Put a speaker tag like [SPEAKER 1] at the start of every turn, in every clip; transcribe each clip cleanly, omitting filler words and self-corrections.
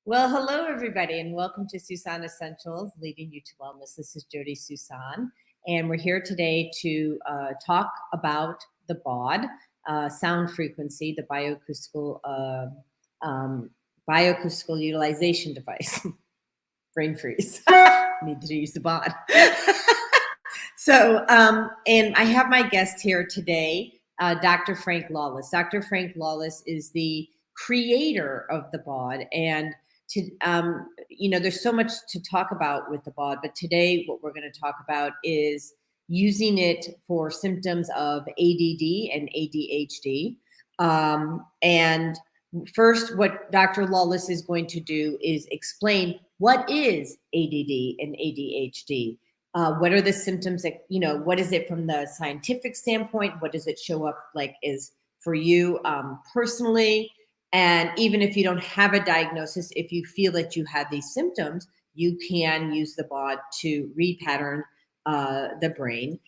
[SPEAKER 1] Well, hello, everybody, and welcome to Susan Essentials, Leading You to Wellness. This is Jody Susan, and we're here today to talk about the BAUD, sound frequency, the um, bioacoustical utilization device. Brain freeze. Need to use the BAUD. And I have my guest here today, Dr. Frank Lawless. Dr. Frank Lawless is the creator of the BAUD, and there's so much to talk about with the BAUD, but today what we're going to talk about is using it for symptoms of ADD and ADHD. And first, what Dr. Lawless is going to do is explain what is ADD and ADHD. What are the symptoms that, what is it from the scientific standpoint? What does it show up like is for you personally? And even if you don't have a diagnosis, if you feel that you have these symptoms, you can use the BAUD to repattern the brain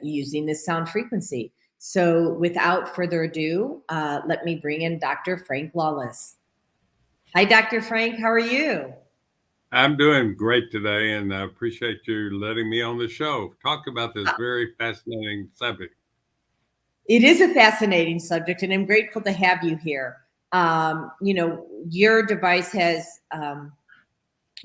[SPEAKER 1] using this sound frequency. So without further ado, let me bring in Dr. Frank Lawless. Hi, Dr. Frank. How are you?
[SPEAKER 2] I'm doing great today, and I appreciate you letting me on the show. Talk about this very fascinating subject.
[SPEAKER 1] It is a fascinating subject, and I'm grateful to have you here. Your device has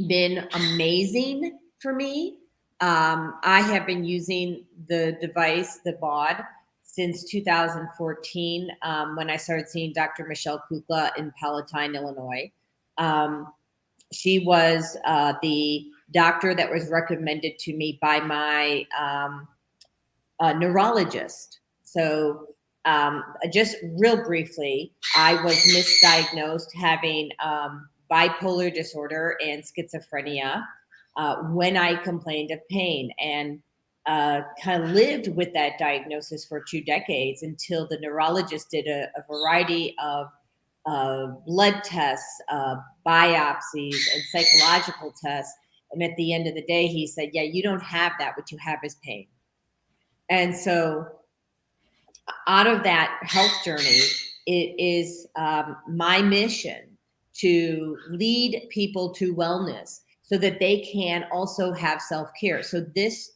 [SPEAKER 1] been amazing for me. I have been using the device, the BAUD, since 2014 when I started seeing Dr. Michelle Kukla in Palatine, Illinois. She was the doctor that was recommended to me by my neurologist. So just real briefly, I was misdiagnosed having bipolar disorder and schizophrenia when I complained of pain, and kind of lived with that diagnosis for 2 decades until the neurologist did a variety of blood tests, biopsies, and psychological tests. And at the end of the day, he said, yeah, you don't have that. What you have is pain. And so out of that health journey, it is my mission to lead people to wellness so that they can also have self-care. So this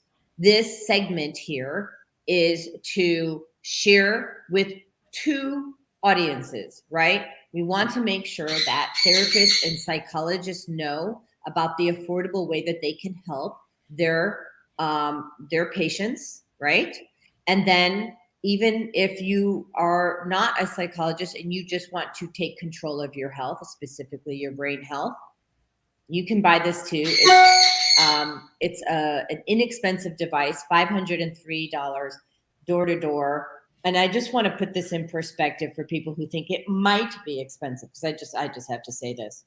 [SPEAKER 1] segment here is to share with 2 audiences, right? We want to make sure that therapists and psychologists know about the affordable way that they can help their patients, right? And then even if you are not a psychologist and you just want to take control of your health, specifically your brain health, you can buy this too. It's an inexpensive device, $503 door to door. And I just want to put this in perspective for people who think it might be expensive, because I just have to say this.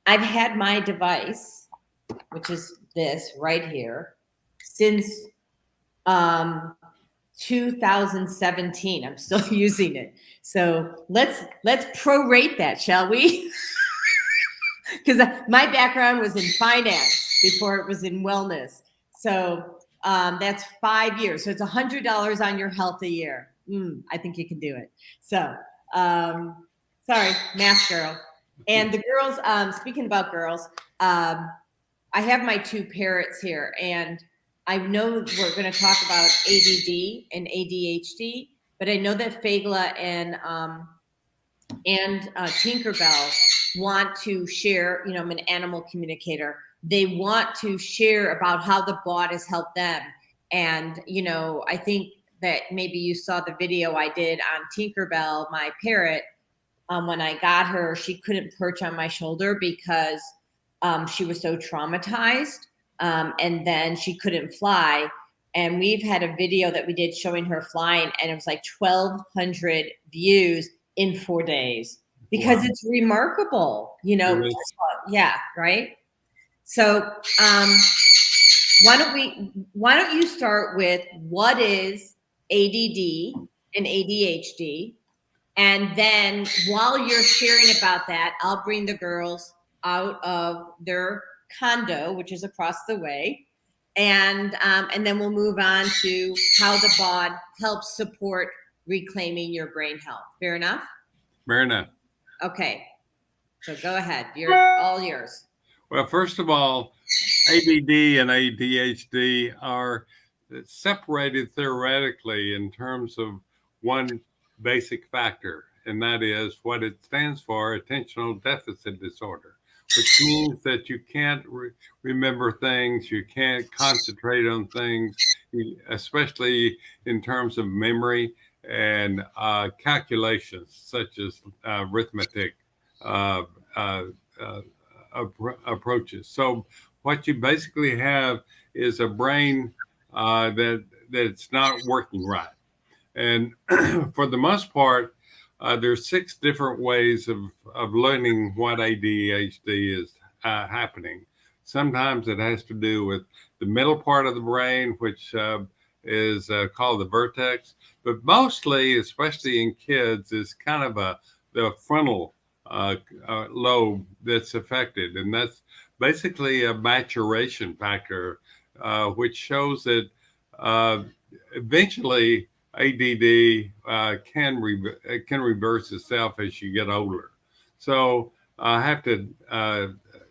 [SPEAKER 1] I've had my device, which is this right here, since 2017. I'm still using it. So let's prorate that, shall we? Because my background was in finance before it was in wellness. So that's 5 years. So it's $100 on your health a year. I think you can do it. So sorry, math girl. And the girls, speaking about girls, I have my 2 parrots here, and I know we're going to talk about ADD and ADHD, but I know that Fagla and Tinkerbell want to share. I'm an animal communicator. They want to share about how the BAUD has helped them. And, I think that maybe you saw the video I did on Tinkerbell, my parrot. When I got her, she couldn't perch on my shoulder because she was so traumatized. And then she couldn't fly. And we've had a video that we did showing her flying, and it was like 1,200 views in 4 days, because wow, it's remarkable, yeah, right. So why don't you start with what is ADD and ADHD, and then while you're sharing about that, I'll bring the girls out of their condo, which is across the way, and then we'll move on to how the BAUD helps support reclaiming your brain health. Fair enough?
[SPEAKER 2] Fair enough.
[SPEAKER 1] Okay. So go ahead. You're all yours.
[SPEAKER 2] Well, first of all, ADD and ADHD are separated theoretically in terms of one basic factor, and that is what it stands for, attentional deficit disorder, which means that you can't remember things, you can't concentrate on things, especially in terms of memory and calculations such as arithmetic uh, uh, uh, approaches. So what you basically have is a brain that's not working right. And for the most part, there's 6 different ways of learning what ADHD is happening. Sometimes it has to do with the middle part of the brain, which is called the vertex, but mostly, especially in kids, is kind of the frontal lobe that's affected, and that's basically a maturation factor, which shows that uh, eventually ADD can reverse itself as you get older. So I have to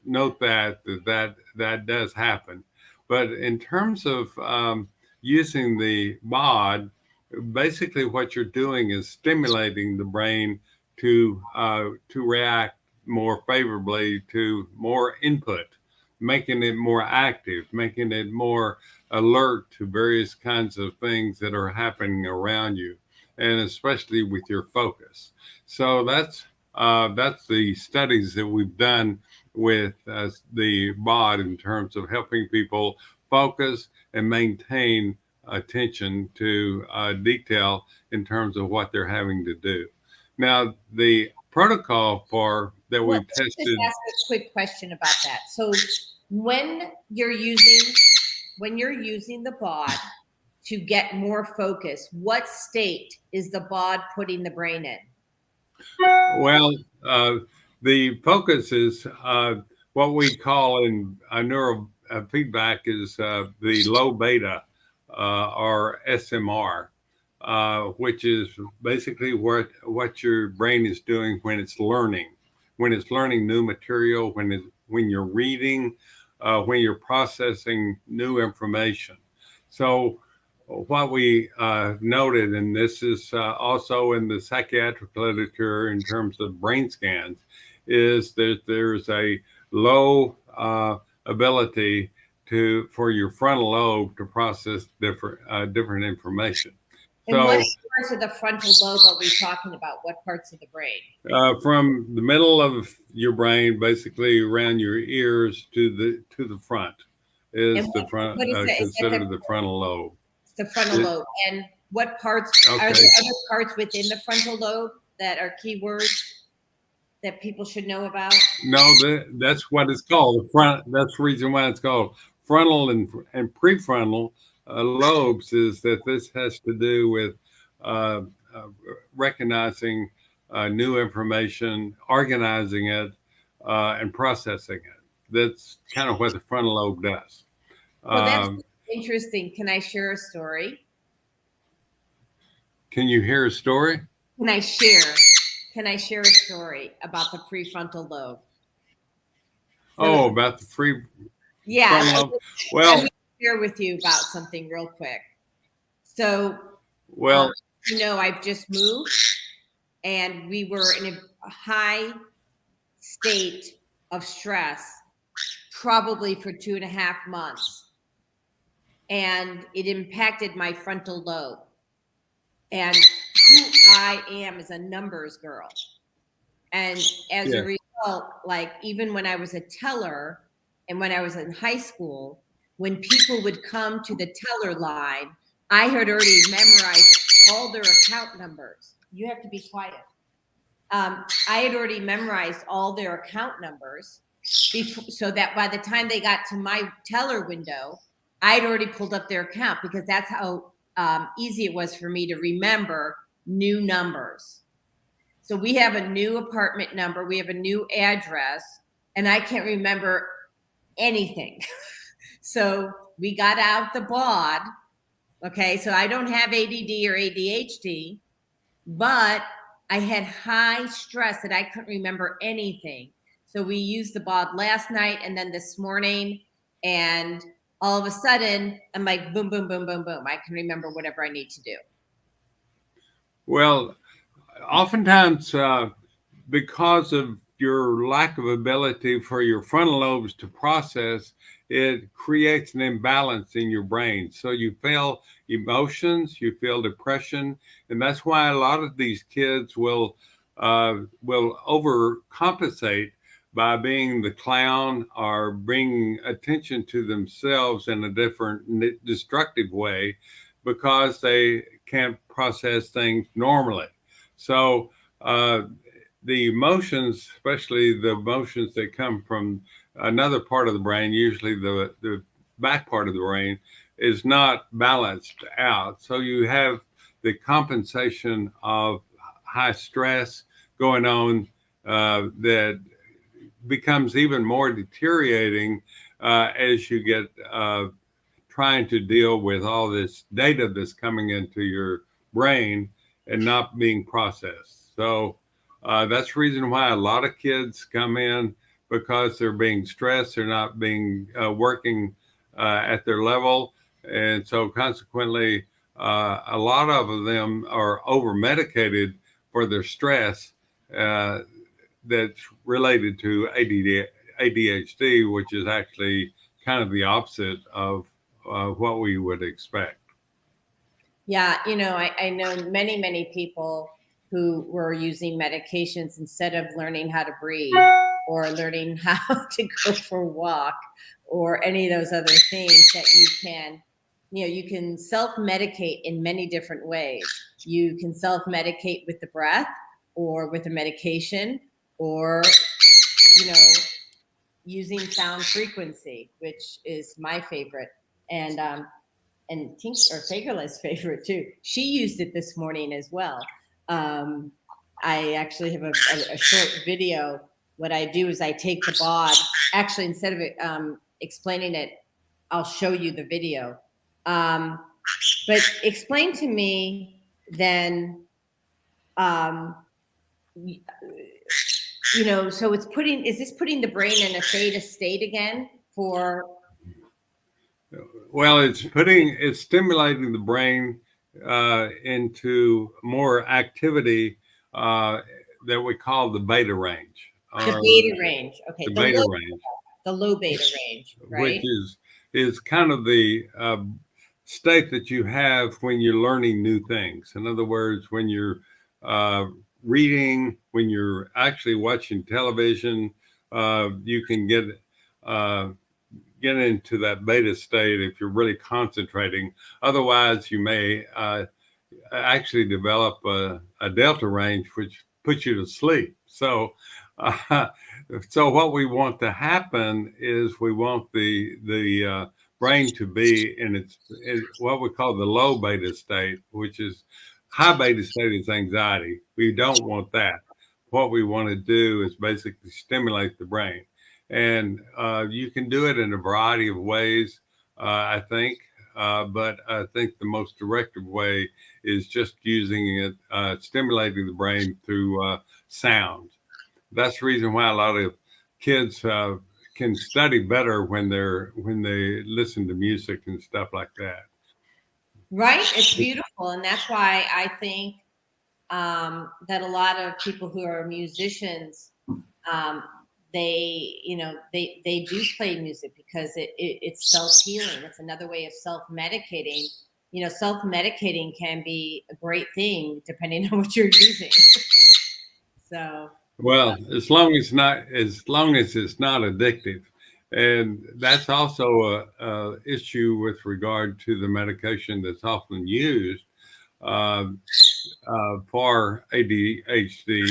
[SPEAKER 2] note that does happen. But in terms of using the BAUD, basically what you're doing is stimulating the brain to react more favorably to more input, making it more active, making it more alert to various kinds of things that are happening around you, and especially with your focus. So that's the studies that we've done with the BOD in terms of helping people focus and maintain attention to detail in terms of what they're having to do. Now, the protocol for that
[SPEAKER 1] Well,
[SPEAKER 2] we've
[SPEAKER 1] let me just
[SPEAKER 2] tested.
[SPEAKER 1] ask a quick question about that. So when you're using the BOD to get more focus, what state is the BOD putting the brain in?
[SPEAKER 2] Well, the focus is what we call in neurofeedback is the low beta or SMR, which is basically what your brain is doing when it's learning new material, when you're reading, when you're processing new information. So what we noted, and this is also in the psychiatric literature in terms of brain scans, is that there's a low ability for your frontal lobe to process different information.
[SPEAKER 1] And what
[SPEAKER 2] So
[SPEAKER 1] parts of the frontal lobe are we talking about? What parts of the brain?
[SPEAKER 2] from the middle of your brain, basically around your ears to the front,
[SPEAKER 1] And
[SPEAKER 2] is
[SPEAKER 1] what,
[SPEAKER 2] the front
[SPEAKER 1] what is that? Is that
[SPEAKER 2] considered the frontal lobe.
[SPEAKER 1] the frontal
[SPEAKER 2] It,
[SPEAKER 1] lobe? And what parts are
[SPEAKER 2] okay.
[SPEAKER 1] there other parts within the frontal lobe that are keywords that people should know about?
[SPEAKER 2] No, that's what it's called. The front. That's the reason why it's called frontal and prefrontal lobes. Is that this has to do with uh, uh, recognizing new information, organizing it, and processing it. That's kind of what the frontal lobe does.
[SPEAKER 1] Well, that's
[SPEAKER 2] Um,
[SPEAKER 1] interesting. Can I share a story?
[SPEAKER 2] can you hear a story?
[SPEAKER 1] Can I share? Can I share a story about the prefrontal lobe? So,
[SPEAKER 2] Oh, about the free
[SPEAKER 1] yeah,
[SPEAKER 2] frontal lobe.
[SPEAKER 1] I'm
[SPEAKER 2] Well,
[SPEAKER 1] going to share with you about something real quick. So,
[SPEAKER 2] well,
[SPEAKER 1] I've just moved, and we were in a high state of stress, probably for 2.5 months, and it impacted my frontal lobe. And who I am is a numbers girl. And as a
[SPEAKER 2] yeah.
[SPEAKER 1] result, like even when I was a teller and when I was in high school, when people would come to the teller line, I had already memorized all their account numbers. You have to be quiet. I had already memorized all their account numbers so that by the time they got to my teller window, I'd already pulled up their account because that's how easy it was for me to remember new numbers. So we have a new apartment number, we have a new address, and I can't remember anything. So we got out the BOD. Okay, so I don't have ADD or ADHD, but I had high stress that I couldn't remember anything. So we used the BAUD last night and then this morning, and all of a sudden I'm like, boom, boom, boom, boom, boom. I can remember whatever I need to do.
[SPEAKER 2] Well, oftentimes, because of your lack of ability for your frontal lobes to process, it creates an imbalance in your brain. So you feel emotions, you feel depression, and that's why a lot of these kids will overcompensate by being the clown or bringing attention to themselves in a different destructive way because they can't process things normally. So the emotions, especially the emotions that come from another part of the brain, usually the back part of the brain, is not balanced out. So you have the compensation of high stress going on that becomes even more deteriorating as you get trying to deal with all this data that's coming into your brain and not being processed. So that's the reason why a lot of kids come in because they're being stressed, they're not being working at their level. And so consequently, a lot of them are over medicated for their stress that's related to ADHD, which is actually kind of the opposite of what we would expect.
[SPEAKER 1] Yeah, I know many, many people who were using medications instead of learning how to breathe or learning how to go for a walk or any of those other things that you can self-medicate in many different ways. You can self-medicate with the breath or with a medication or, you know, using sound frequency, which is my favorite. And Tink or Fagerla's favorite too. She used it this morning as well. I actually have a short video. What I do is I take the BAUD. Actually, instead of explaining it, I'll show you the video. But explain to me then. So is this putting the brain in a theta state again for?
[SPEAKER 2] Well, it's stimulating the brain into more activity that we call the beta range.
[SPEAKER 1] The beta range. Okay.
[SPEAKER 2] The beta range.
[SPEAKER 1] The low beta range, right?
[SPEAKER 2] Which is kind of the state that you have when you're learning new things. In other words, when you're reading, when you're actually watching television, you can get into that beta state if you're really concentrating. Otherwise, you may actually develop a delta range, which puts you to sleep. So what we want to happen is we want the brain to be in what we call the low beta state, which is high beta state is anxiety. We don't want that. What we want to do is basically stimulate the brain. And you can do it in a variety of ways, I think. But I think the most directive way is just using it, stimulating the brain through sound. That's the reason why a lot of kids can study better when they listen to music and stuff like that.
[SPEAKER 1] Right, it's beautiful, and that's why I think that a lot of people who are musicians, they do play music because it's self-healing. It's another way of self-medicating. Self-medicating can be a great thing depending on what you're using. So
[SPEAKER 2] well, as long as it's not addictive, and that's also a issue with regard to the medication that's often used for ADHD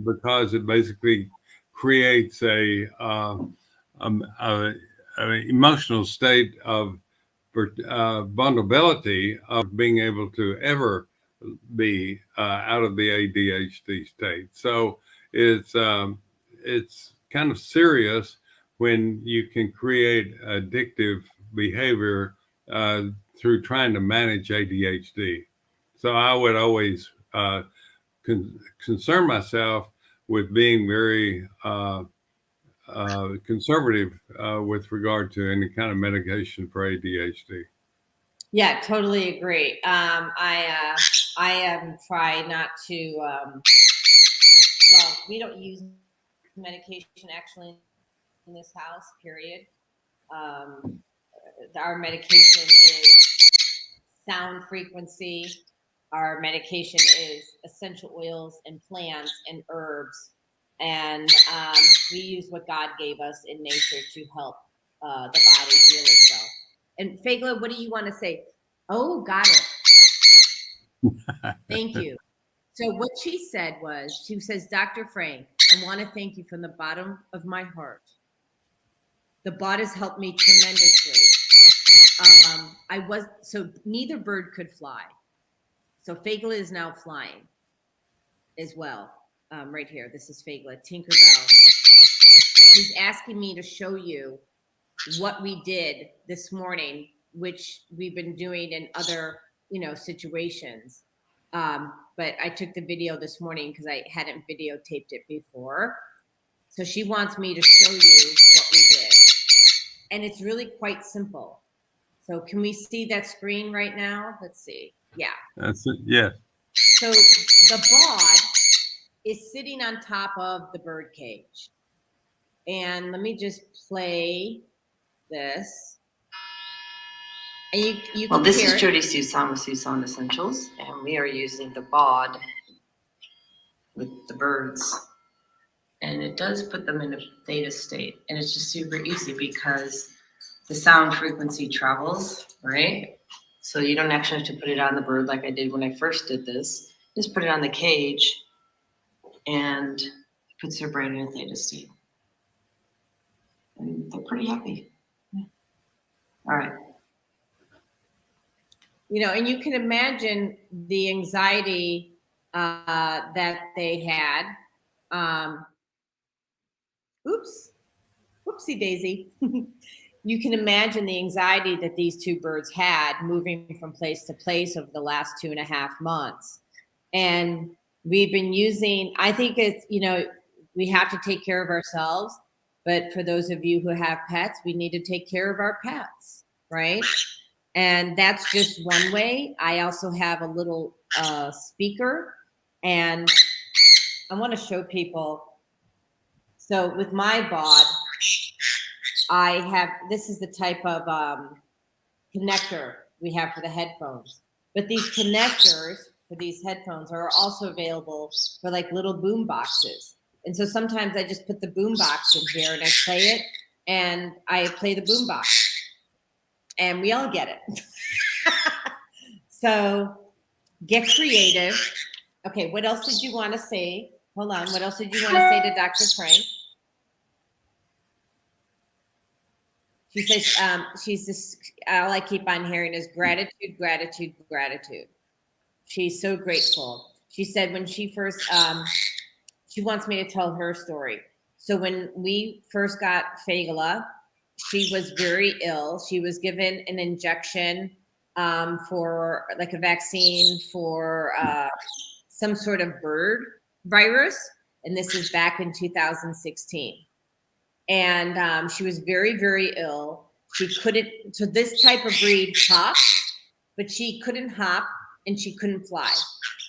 [SPEAKER 2] because it basically creates a emotional state of vulnerability of being able to ever be out of the ADHD state. So it's kind of serious when you can create addictive behavior through trying to manage ADHD. So I would always concern myself with being very conservative with regard to any kind of medication for ADHD.
[SPEAKER 1] Yeah, totally agree. I try not to. Well, we don't use medication actually in this house. Period. Um, our medication is sound frequency. Our medication is essential oils and plants and herbs, and we use what God gave us in nature to help the body heal itself. And Fagla, what do you want to say? Oh, got it. Thank you. So what she said was, she says, Dr. Frank, I want to thank you from the bottom of my heart. The BAUD has helped me tremendously. So neither bird could fly. So Fagla is now flying as well. Right here, this is Fagla, Tinkerbell. He's asking me to show you what we did this morning, which we've been doing in other, situations. But I took the video this morning because I hadn't videotaped it before. So she wants me to show you what we did. And it's really quite simple. So can we see that screen right now? Let's see. Yeah.
[SPEAKER 2] That's it. Yes.
[SPEAKER 1] So the BAUD is sitting on top of the bird cage. And let me just play this. And you
[SPEAKER 3] well,
[SPEAKER 1] can
[SPEAKER 3] this
[SPEAKER 1] hear
[SPEAKER 3] is
[SPEAKER 1] it.
[SPEAKER 3] Jody Susan with Susan Essentials, and we are using the BAUD with the birds. And it does put them in a theta state. And it's just super easy because the sound frequency travels, right? So you don't actually have to put it on the bird like I did when I first did this. Just put it on the cage and it puts their brain in a theta state. And they're pretty happy. Yeah. All right.
[SPEAKER 1] And you can imagine the anxiety that they had. Whoopsie daisy. You can imagine the anxiety that these two birds had moving from place to place over the last 2.5 months. And we've been using, I think it's, we have to take care of ourselves. But for those of you who have pets, we need to take care of our pets, right? And that's just one way. I also have a little speaker, and I want to show people. So with my BAUD, this is the type of connector we have for the headphones. But these connectors for these headphones are also available for like little boom boxes. And so sometimes I just put the boom box in here and I play it, and I play the boom box. And we all get it. So get creative. Okay, what else did you want to say? Hold on. What else did you want to say to Dr. Frank? She says, she's just, all I keep on hearing is gratitude, gratitude, gratitude. She's so grateful. She said when she first, she wants me to tell her story. So when we first got Fagla, she was very ill. She was given an injection for like a vaccine for some sort of bird virus. And this is back in 2016. And she was very, very ill. She couldn't, so this type of breed hopped, but she couldn't hop and she couldn't fly.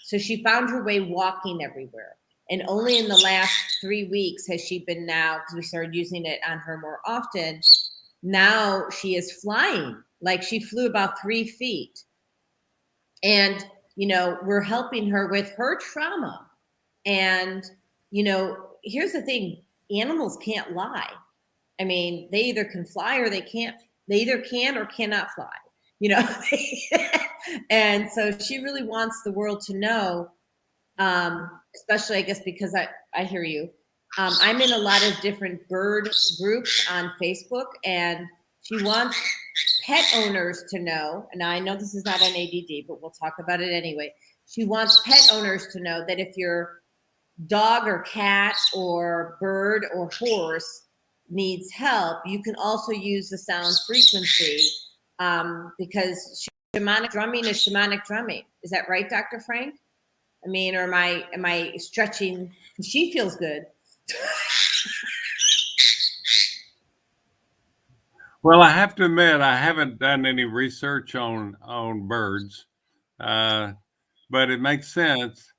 [SPEAKER 1] So she found her way walking everywhere. And only in the last 3 weeks has she been now, because we started using it on her more often, now she is flying. Like she flew about 3 feet. And, we're helping her with her trauma. And, here's the thing, animals can't lie. I mean, they either can fly or they can't. They either can or cannot fly, And so she really wants the world to know, especially, I guess, because I hear you. I'm in a lot of different bird groups on Facebook, and she wants pet owners to know, and I know this is not an ADD, but we'll talk about it anyway. She wants pet owners to know that if your dog or cat or bird or horse needs help, you can also use the sound frequency because shamanic drumming is shamanic drumming. Is that right, Dr. Frank? I mean, or am I stretching? She feels good.
[SPEAKER 2] Well, I have to admit, I haven't done any research on birds, uh, but it makes sense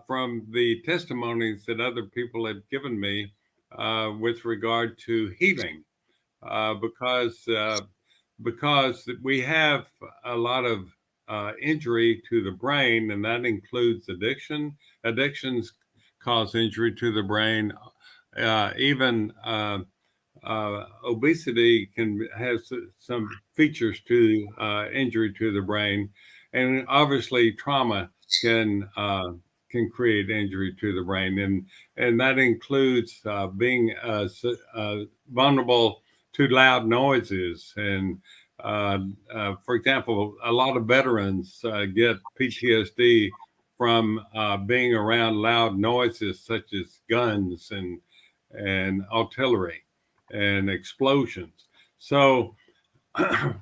[SPEAKER 2] from the testimonies that other people have given me with regard to healing, uh, because uh, because we have a lot of injury to the brain, and that includes addiction. Addictions cause injury to the brain. Even obesity can have some features to injury to the brain, and obviously trauma can create injury to the brain, and that includes being vulnerable to loud noises. And for example, a lot of veterans get PTSD from being around loud noises such as guns and artillery and explosions. So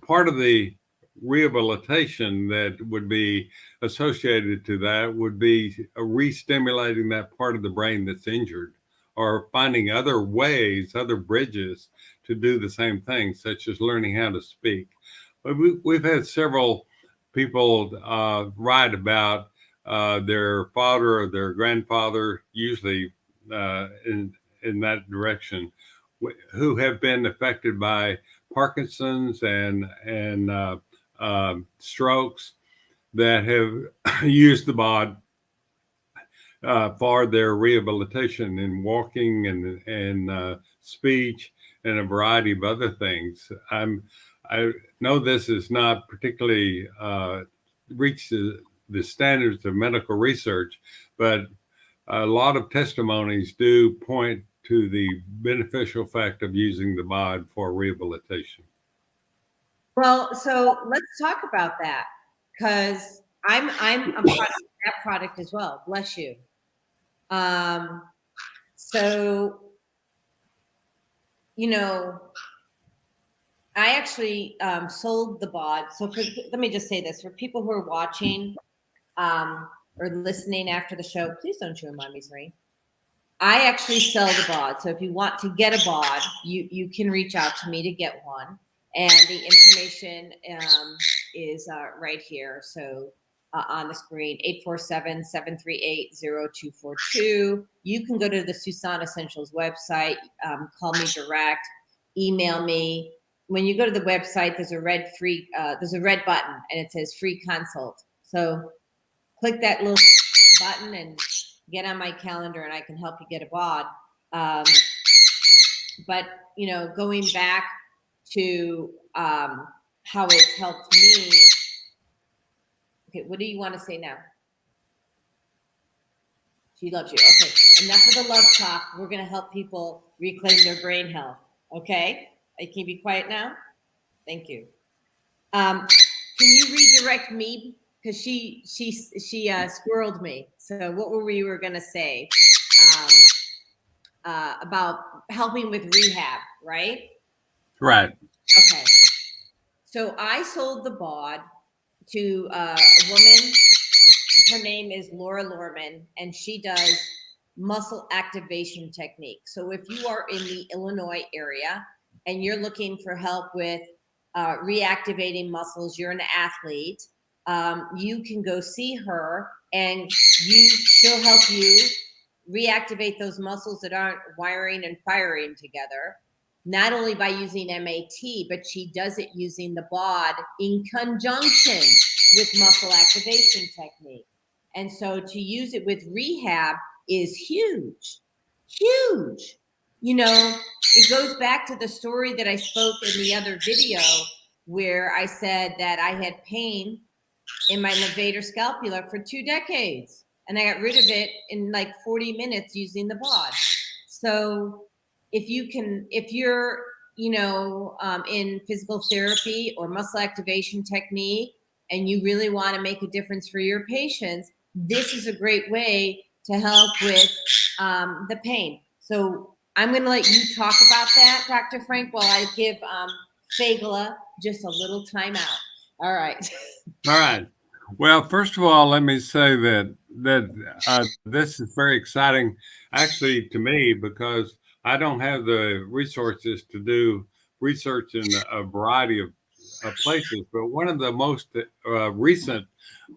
[SPEAKER 2] part of the rehabilitation that would be associated to that would be re-stimulating that part of the brain that's injured, or finding other ways, other bridges to do the same thing, such as learning how to speak. But we've had several people write about their father or their grandfather, usually in that direction, who have been affected by Parkinson's and strokes, that have used the BAUD for their rehabilitation in walking and speech and a variety of other things. I know this is not particularly reached the standards of medical research, but a lot of testimonies do point to the beneficial effect of using the BAUD for rehabilitation.
[SPEAKER 1] Well, so let's talk about that, because I'm a product of that product as well. Bless you. So, you know, I actually sold the BAUD. So let me just say this for people who are watching or listening after the show, please don't chew on Mommy's ring. I actually sell the BAUD. So if you want to get a BAUD, you can reach out to me to get one. And the information is right here. So on the screen, 847-738-0242. You can go to the Susan Essentials website, call me direct, email me. When you go to the website, there's a red button and it says free consult. So click that little button and get on my calendar, and I can help you get a BAUD. But going back to how it's helped me. Okay, what do you want to say now? She loves you. Okay, enough of the love talk. We're going to help people reclaim their brain health. Okay, can you be quiet now? Thank you. Can you redirect me, because she squirreled me. So what were we going to say about helping with rehab, right?
[SPEAKER 2] Right.
[SPEAKER 1] Okay. So I sold the BAUD to a woman. Her name is Laura Lorman, and she does muscle activation technique. So if you are in the Illinois area and you're looking for help with reactivating muscles, you're an athlete, you can go see her, and she'll help you reactivate those muscles that aren't wiring and firing together, not only by using MAT, but she does it using the BAUD in conjunction with muscle activation technique. And so to use it with rehab is huge, huge. It goes back to the story that I spoke in the other video, where I said that I had pain in my levator scapula for 2 decades, and I got rid of it in like 40 minutes using the BAUD. So if you're in physical therapy or muscle activation technique, and you really want to make a difference for your patients, this is a great way to help with the pain. So I'm going to let you talk about that, Dr. Frank, while I give Fagla just a little time out. All right.
[SPEAKER 2] All right. Well, first of all, let me say that this is very exciting, actually, to me, because I don't have the resources to do research in a variety of places, but one of the most recent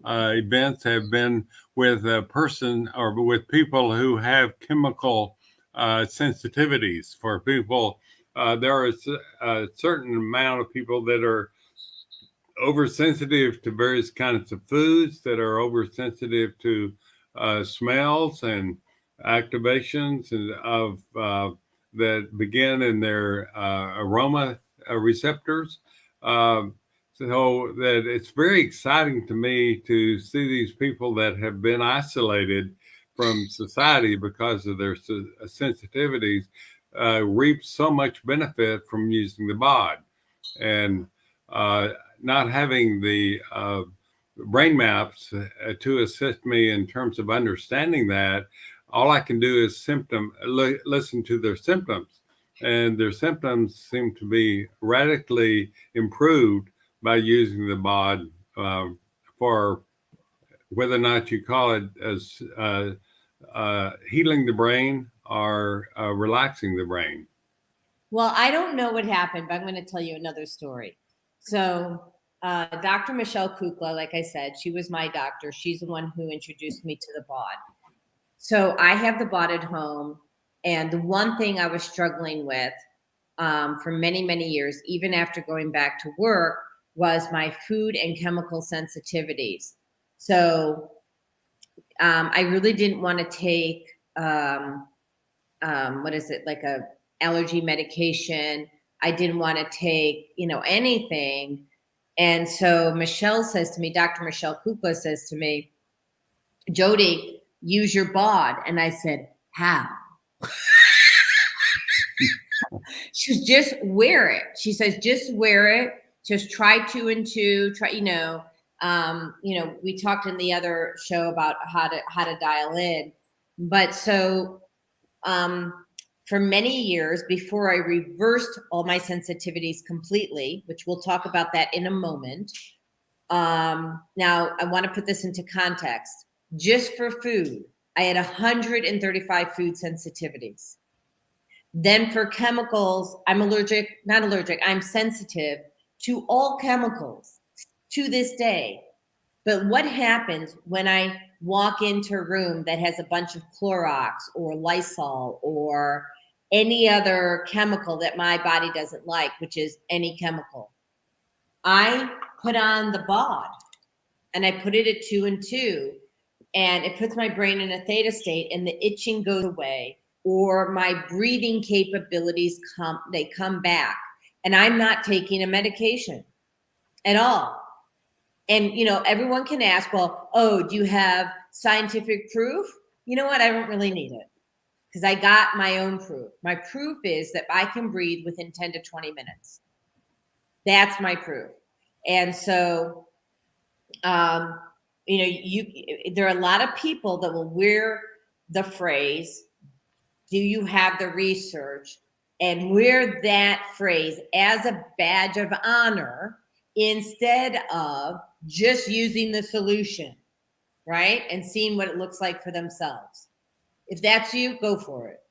[SPEAKER 2] events have been with a person or with people who have chemical sensitivities. For people, there is a certain amount of people that are oversensitive to various kinds of foods, that are oversensitive to smells and activations of that begin in their aroma receptors. So that it's very exciting to me to see these people that have been isolated from society because of their sensitivities reap so much benefit from using the BAUD. And not having the brain maps to assist me in terms of understanding that, all I can do is listen to their symptoms. And their symptoms seem to be radically improved by using the BAUD for whether or not you call it as healing the brain or relaxing the brain.
[SPEAKER 1] Well, I don't know what happened, but I'm going to tell you another story. So Dr. Michelle Kukla, like I said, she was my doctor. She's the one who introduced me to the BAUD. So I have the BAUD at home. And the one thing I was struggling with for many, many years, even after going back to work, was my food and chemical sensitivities. So I really didn't want to take, what is it, like a allergy medication. I didn't want to take, anything. And so Michelle says to me, Dr. Michelle Kukla says to me, Jody, use your BAUD. And I said, how? She says, just wear it. She says, just wear it. Just try 2 and 2. Try, we talked in the other show about how to dial in. But so for many years before I reversed all my sensitivities completely, which we'll talk about that in a moment. Now I want to put this into context. Just for food, I had 135 food sensitivities. Then for chemicals, I'm sensitive to all chemicals to this day. But what happens when I walk into a room that has a bunch of Clorox or Lysol or any other chemical that my body doesn't like, which is any chemical? I put on the BAUD and I put it at 2 and 2, and it puts my brain in a theta state and the itching goes away, or my breathing capabilities come back, and I'm not taking a medication at all. And, everyone can ask, well, do you have scientific proof? You know what? I don't really need it because I got my own proof. My proof is that I can breathe within 10 to 20 minutes. That's my proof. And so, there are a lot of people that will wear the phrase, do you have the research? And wear that phrase as a badge of honor instead of just using the solution, right? And seeing what it looks like for themselves. If that's you, go for it.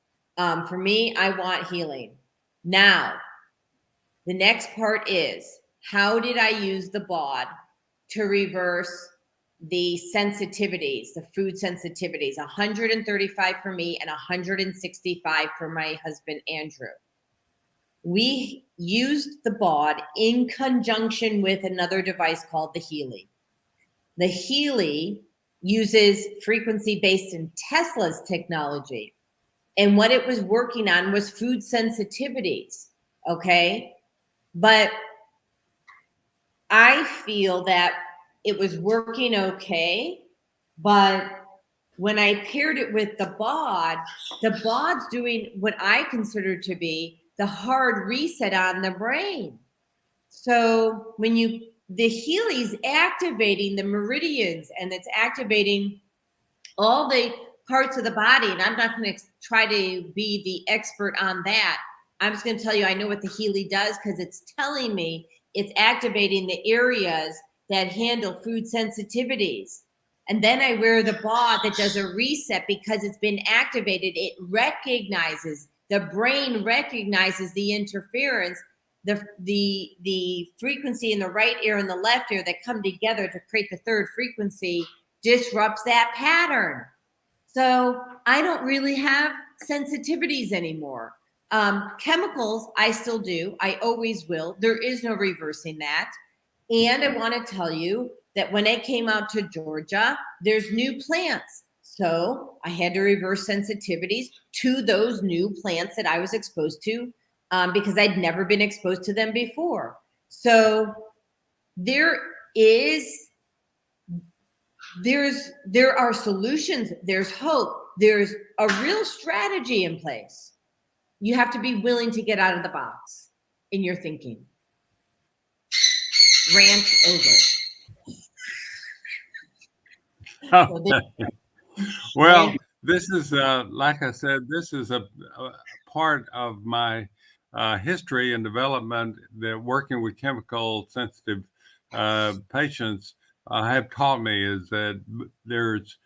[SPEAKER 1] For me, I want healing. Now, the next part is, how did I use the BAUD to reverse the sensitivities, the food sensitivities? 135 for me and 165 for my husband, Andrew. We used the BAUD in conjunction with another device called the Healy. The Healy uses frequency-based in Tesla's technology. And what it was working on was food sensitivities, okay? But I feel that it was working okay, but when I paired it with the BAUD's doing what I consider to be the hard reset on the brain. So when the Healy's activating the meridians and it's activating all the parts of the body, and I'm not going to try to be the expert on that. I'm just going to tell you I know what the Healy does because it's telling me it's activating the areas that handle food sensitivities. And then I wear the BAUD that does a reset because it's been activated. It recognizes, the brain recognizes the interference the frequency in the right ear and the left ear that come together to create the third frequency disrupts that pattern. So I don't really have sensitivities anymore. Chemicals, I still do. I always will. There is no reversing that. And I want to tell you that when I came out to Georgia, there's new plants. So I had to reverse sensitivities to those new plants that I was exposed to because I'd never been exposed to them before. So there are solutions. There's hope. There's a real strategy in place. You have to be willing to get out of the box in your thinking. Rant over.
[SPEAKER 2] Well, this is, like I said, this is a part of my history and development that working with chemical sensitive patients have taught me is that there's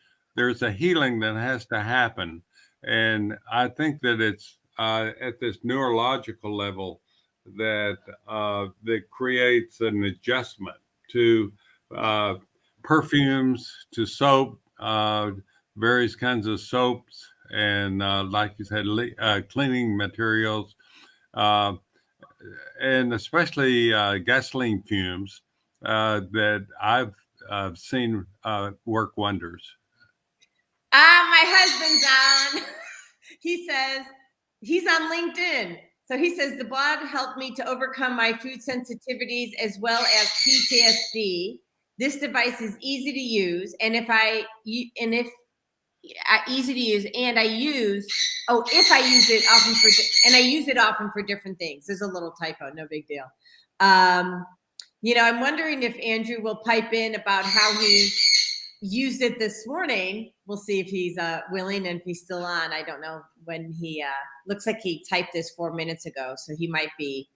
[SPEAKER 2] a healing that has to happen. And I think that it's at this neurological level that creates an adjustment to perfumes, to soap, various kinds of soaps, and like you said, cleaning materials, and especially gasoline fumes that I've seen work wonders.
[SPEAKER 1] My husband's on. He says he's on LinkedIn. So he says the BAUD helped me to overcome my food sensitivities as well as PTSD. This device is easy to use, and if I use it often for different things. There's a little typo, no big deal. I'm wondering if Andrew will pipe in about how he used it this morning. We'll see if he's willing and if he's still on. I don't know when he looks like he typed this 4 minutes ago, so he might be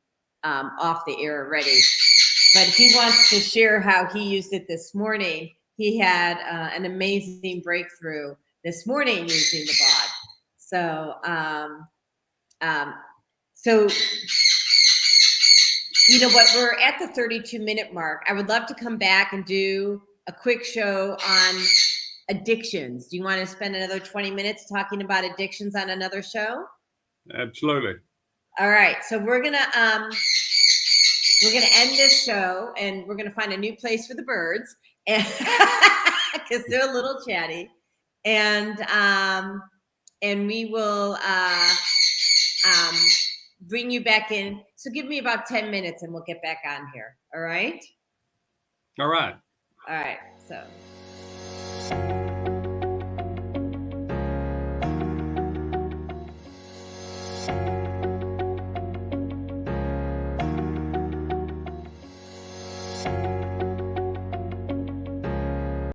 [SPEAKER 1] off the air already. But if he wants to share how he used it this morning, he had an amazing breakthrough this morning using the BAUD. So, we're at the 32-minute mark. I would love to come back and do a quick show on addictions. Do you want to spend another 20 minutes talking about addictions on another show?
[SPEAKER 2] Absolutely.
[SPEAKER 1] All right. So we're gonna end this show, and we're gonna find a new place for the birds, because they're a little chatty, and we will bring you back in. So give me about 10 minutes, and we'll get back on here. All right.
[SPEAKER 2] All right.
[SPEAKER 1] All right. So.